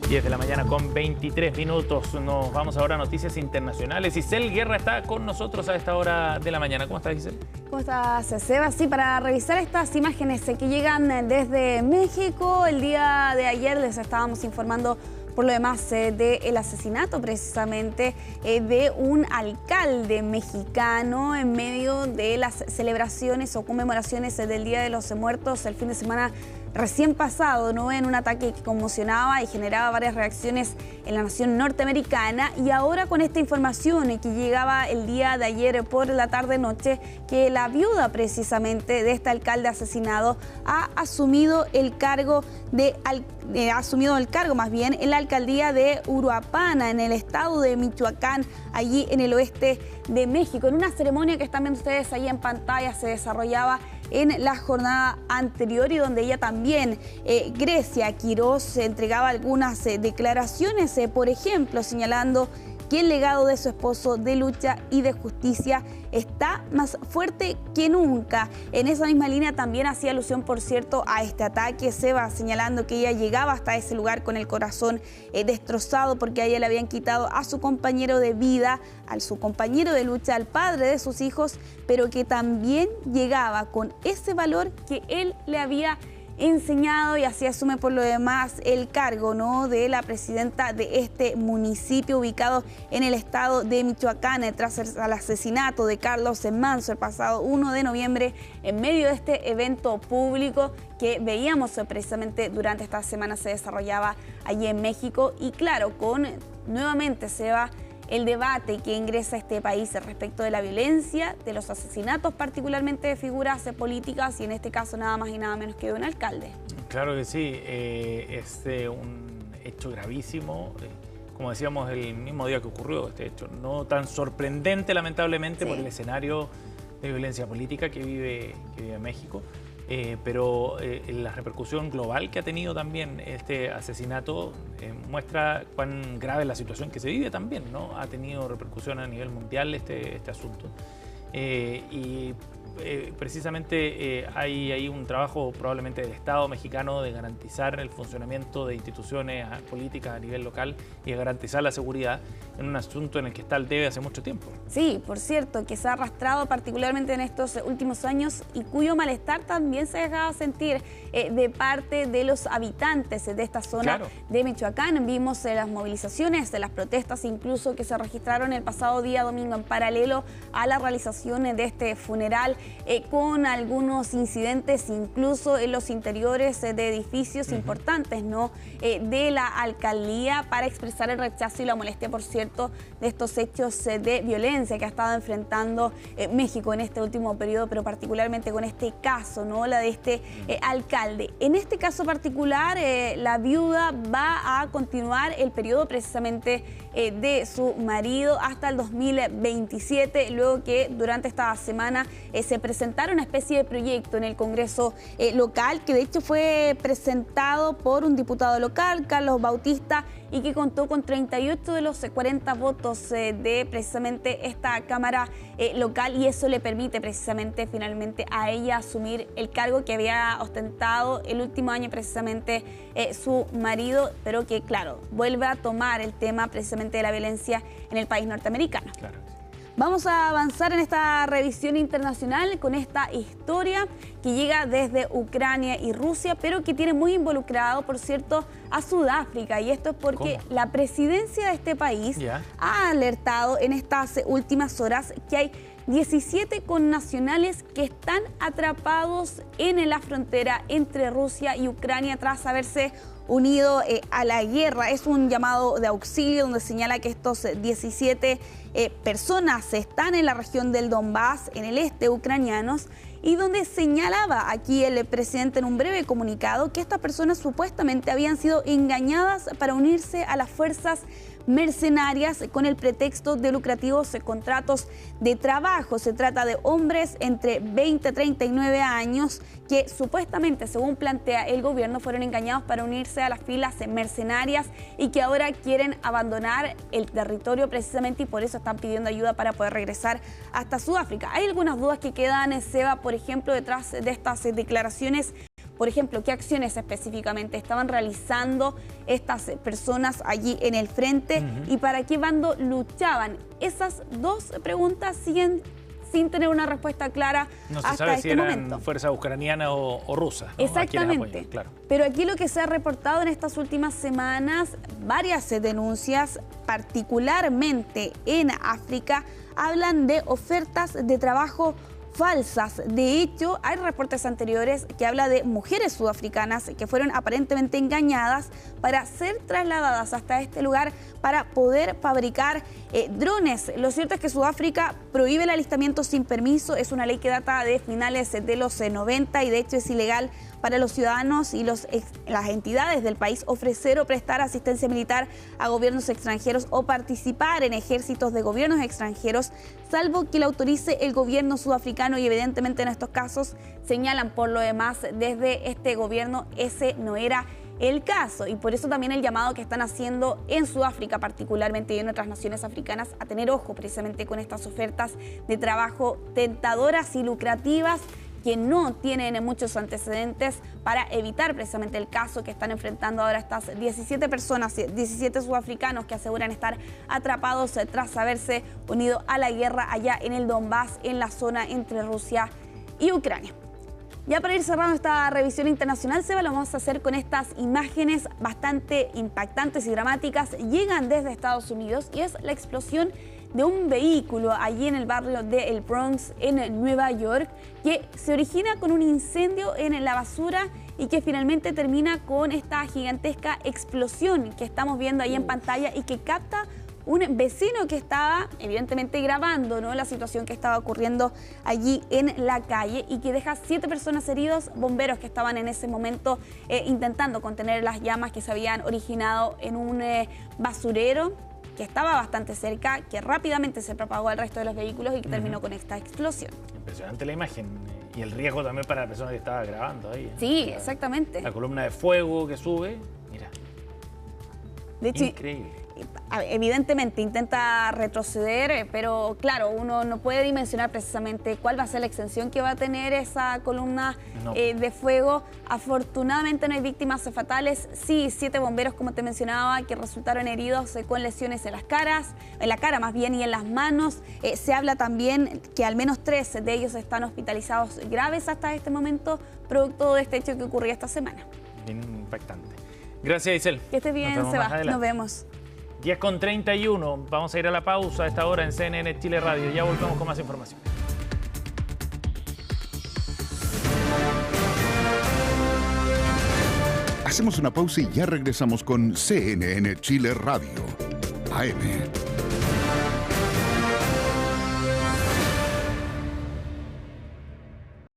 10 de la mañana con 23 minutos. Nos vamos ahora a noticias internacionales. Giselle Guerra está con nosotros a esta hora de la mañana. ¿Cómo estás, Giselle? ¿Cómo estás, Seba? Sí, para revisar estas imágenes que llegan desde México. El día de ayer les estábamos informando por lo demás del asesinato precisamente de un alcalde mexicano en medio de las celebraciones o conmemoraciones del Día de los Muertos el fin de semana recién pasado, ¿no? En un ataque que conmocionaba y generaba varias reacciones en la nación norteamericana, y ahora con esta información que llegaba el día de ayer por la tarde-noche, que la viuda precisamente de este alcalde asesinado ha asumido el cargo en la alcaldía de Uruapan, en el estado de Michoacán, allí en el oeste de México, en una ceremonia que están viendo ustedes ahí en pantalla. Se desarrollaba en la jornada anterior y donde ella también, Grecia Quiroz, entregaba algunas declaraciones, por ejemplo, señalando que el legado de su esposo de lucha y de justicia está más fuerte que nunca. En esa misma línea también hacía alusión, por cierto, a este ataque. Se va señalando que ella llegaba hasta ese lugar con el corazón destrozado porque a ella le habían quitado a su compañero de vida, a su compañero de lucha, al padre de sus hijos, pero que también llegaba con ese valor que él le había enseñado, y así asume por lo demás el cargo, ¿no?, de la presidenta de este municipio ubicado en el estado de Michoacán tras el asesinato de Carlos Manso el pasado 1 de noviembre en medio de este evento público que veíamos precisamente durante esta semana se desarrollaba allí en México. Y claro, con nuevamente se va el debate que ingresa a este país respecto de la violencia, de los asesinatos, particularmente de figuras políticas, y en este caso nada más y nada menos que de un alcalde. Claro que sí, es un hecho gravísimo, como decíamos el mismo día que ocurrió este hecho, no tan sorprendente lamentablemente por el escenario de violencia política que vive México. Pero la repercusión global que ha tenido también este asesinato muestra cuán grave es la situación que se vive también, ¿no? Ha tenido repercusión a nivel mundial este asunto. Precisamente hay ahí un trabajo probablemente del Estado mexicano de garantizar el funcionamiento de instituciones políticas a nivel local y de garantizar la seguridad en un asunto en el que está el debe hace mucho tiempo. Sí, por cierto, que se ha arrastrado particularmente en estos últimos años y cuyo malestar también se ha dejado sentir de parte de los habitantes de esta zona de Michoacán. Vimos las movilizaciones, las protestas incluso que se registraron el pasado día domingo en paralelo a la realización de este funeral, con algunos incidentes incluso en los interiores de edificios importantes, ¿no?, de la alcaldía, para expresar el rechazo y la molestia, por cierto, de estos hechos de violencia que ha estado enfrentando México en este último periodo, pero particularmente con este caso, ¿no?, la de este alcalde. En este caso particular, la viuda va a continuar el periodo precisamente de su marido hasta el 2027, luego que durante esta semana se presentara una especie de proyecto en el Congreso local, que de hecho fue presentado por un diputado local, Carlos Bautista, y que contó con 38 de los 40 votos de precisamente esta Cámara local, y eso le permite precisamente finalmente a ella asumir el cargo que había ostentado el último año precisamente su marido, pero que claro, vuelve a tomar el tema precisamente de la violencia en el país norteamericano. Claro. Vamos a avanzar en esta revisión internacional con esta historia que llega desde Ucrania y Rusia, pero que tiene muy involucrado, por cierto, a Sudáfrica. Y esto es porque la presidencia de este país ha alertado en estas últimas horas que hay 17 connacionales que están atrapados en la frontera entre Rusia y Ucrania tras haberse unido a la guerra. Es un llamado de auxilio donde señala que estos 17 personas están en la región del Donbass, en el este ucranianos, y donde señalaba aquí el presidente en un breve comunicado que estas personas supuestamente habían sido engañadas para unirse a las fuerzas mercenarias con el pretexto de lucrativos contratos de trabajo. Se trata de hombres entre 20 y 39 años que supuestamente, según plantea el gobierno, fueron engañados para unirse a las filas mercenarias y que ahora quieren abandonar el territorio precisamente, y por eso están pidiendo ayuda para poder regresar hasta Sudáfrica. Hay algunas dudas que quedan, Seba, por ejemplo, detrás de estas declaraciones Por ejemplo, ¿qué acciones específicamente estaban realizando estas personas allí en el frente y para qué bando luchaban? Esas dos preguntas siguen sin tener una respuesta clara no se hasta sabe este si eran momento. fuerzas ucranianas o rusas, ¿no? Exactamente. Claro. Pero aquí lo que se ha reportado en estas últimas semanas, varias denuncias, particularmente en África, hablan de ofertas de trabajo falsas. De hecho, hay reportes anteriores que habla de mujeres sudafricanas que fueron aparentemente engañadas para ser trasladadas hasta este lugar para poder fabricar drones. Lo cierto es que Sudáfrica prohíbe el alistamiento sin permiso. Es una ley que data de finales de los 90 y de hecho es ilegal para los ciudadanos y las entidades del país ofrecer o prestar asistencia militar a gobiernos extranjeros o participar en ejércitos de gobiernos extranjeros, salvo que lo autorice el gobierno sudafricano, y evidentemente en estos casos señalan por lo demás desde este gobierno ese no era el caso, y por eso también el llamado que están haciendo en Sudáfrica particularmente y en otras naciones africanas a tener ojo precisamente con estas ofertas de trabajo tentadoras y lucrativas que no tienen muchos antecedentes, para evitar precisamente el caso que están enfrentando ahora estas 17 personas, 17 sudafricanos que aseguran estar atrapados tras haberse unido a la guerra allá en el Donbass, en la zona entre Rusia y Ucrania. Ya para ir cerrando esta revisión internacional, Seba, lo vamos a hacer con estas imágenes bastante impactantes y dramáticas. Llegan desde Estados Unidos y es la explosión de un vehículo allí en el barrio de El Bronx, en Nueva York, que se origina con un incendio en la basura y que finalmente termina con esta gigantesca explosión que estamos viendo ahí en pantalla y que capta un vecino que estaba evidentemente grabando, ¿no?, la situación que estaba ocurriendo allí en la calle, y que deja 7 personas heridas, bomberos que estaban en ese momento intentando contener las llamas que se habían originado en un basurero que estaba bastante cerca, que rápidamente se propagó al resto de los vehículos y que terminó con esta explosión. Impresionante la imagen y el riesgo también para la persona que estaba grabando ahí. Sí, exactamente. La columna de fuego que sube, mira. De hecho, increíble. Evidentemente intenta retroceder, pero claro, uno no puede dimensionar precisamente cuál va a ser la extensión que va a tener esa columna de fuego. Afortunadamente no hay víctimas fatales. Sí, 7 bomberos, como te mencionaba, que resultaron heridos con lesiones en la cara más bien, y en las manos. Se habla también que al menos 3 de ellos están hospitalizados graves hasta este momento, producto de este hecho que ocurrió esta semana. Bien impactante. Gracias, Isel. Que estés bien, Seba. Nos vemos. 10:31, vamos a ir a la pausa a esta hora en CNN Chile Radio. Ya volvemos con más información. Hacemos una pausa y ya regresamos con CNN Chile Radio, AM.